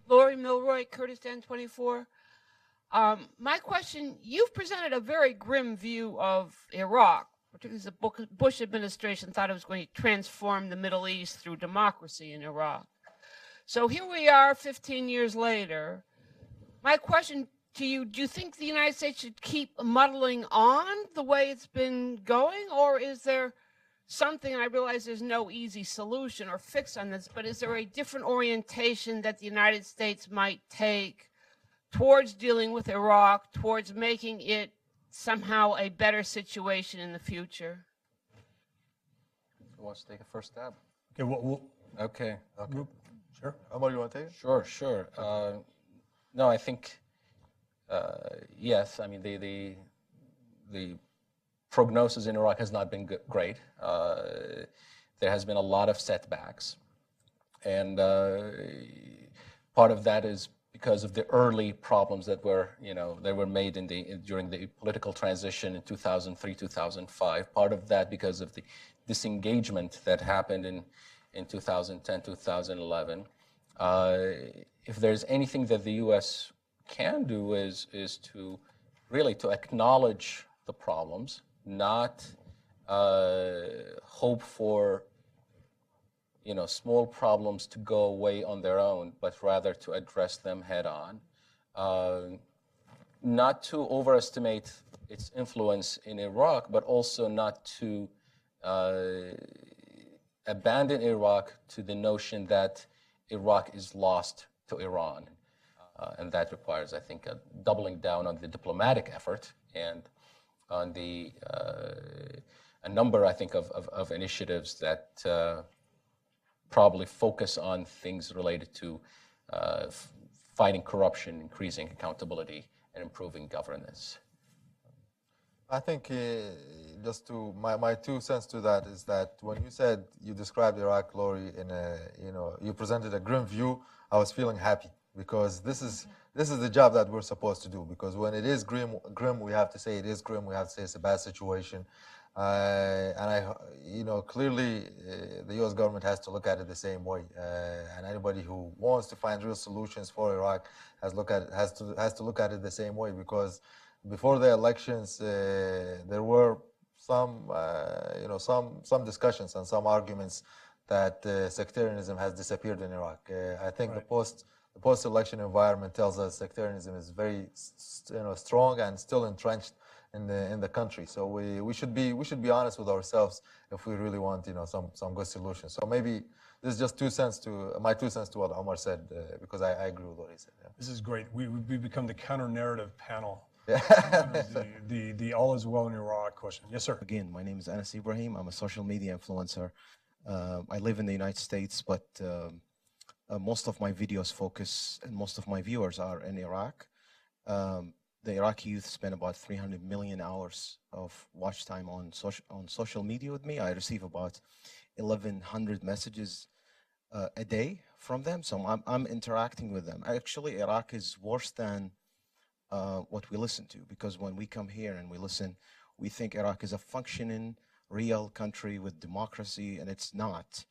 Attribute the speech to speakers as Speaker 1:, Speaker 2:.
Speaker 1: Lori Milroy, Kurdistan 24. My question, you've presented a very grim view of Iraq, particularly as the Bush administration thought it was going to transform the Middle East through democracy in Iraq. So here we are 15 years later. My question to you, do you think the United States should keep muddling on the way it's been going, or is there something, and I realize there's no easy solution or fix on this, but is there a different orientation that the United States might take towards dealing with Iraq, towards making it somehow a better situation in the future?
Speaker 2: Who wants to take a first stab?
Speaker 3: Okay,
Speaker 2: Okay.
Speaker 3: sure.
Speaker 4: Omar, you want to take it?
Speaker 2: Sure. No, I think, yes, I mean, the prognosis in Iraq has not been great. There has been a lot of setbacks. And part of that is because of the early problems that were made during the political transition in 2003, 2005. Part of that because of the disengagement that happened in 2010, 2011. If there's anything that the U.S. can do is to really to acknowledge the problems, not hope for small problems to go away on their own, but rather to address them head on. Not to overestimate its influence in Iraq, but also not to abandon Iraq to the notion that Iraq is lost to Iran. And that requires, I think, a doubling down on the diplomatic effort and on a number, I think, of initiatives that probably focus on things related to fighting corruption, increasing accountability, and improving governance.
Speaker 4: I think just to my 2 cents to that is that when you said you described Iraq, Lori, in you presented a grim view, I was feeling happy because this is the job that we're supposed to do. Because when it is grim, we have to say it is grim. We have to say it's a bad situation. Clearly, the U.S. government has to look at it the same way, and anybody who wants to find real solutions for Iraq has to look at it the same way. Because before the elections, there were some discussions and some arguments that sectarianism has disappeared in Iraq. I think the post-election environment tells us sectarianism is very strong and still entrenched in the country. So we should be honest with ourselves if we really want some good solutions. So maybe this is just my 2 cents to what Omar said, because I agree with what he said. Yeah.
Speaker 3: This is great. We become the counter-narrative panel.
Speaker 4: Yeah.
Speaker 3: the all is well in Iraq question. Yes, sir.
Speaker 5: Again, my name is Anas Ibrahim. I'm a social media influencer. I live in the United States, but most of my videos focus and most of my viewers are in Iraq. The Iraqi youth spend about 300 million hours of watch time on social media with me. I receive about 1,100 messages a day from them, so I'm interacting with them. Actually, Iraq is worse than what we listen to, because when we come here and we listen, we think Iraq is a functioning, real country with democracy, and it's not.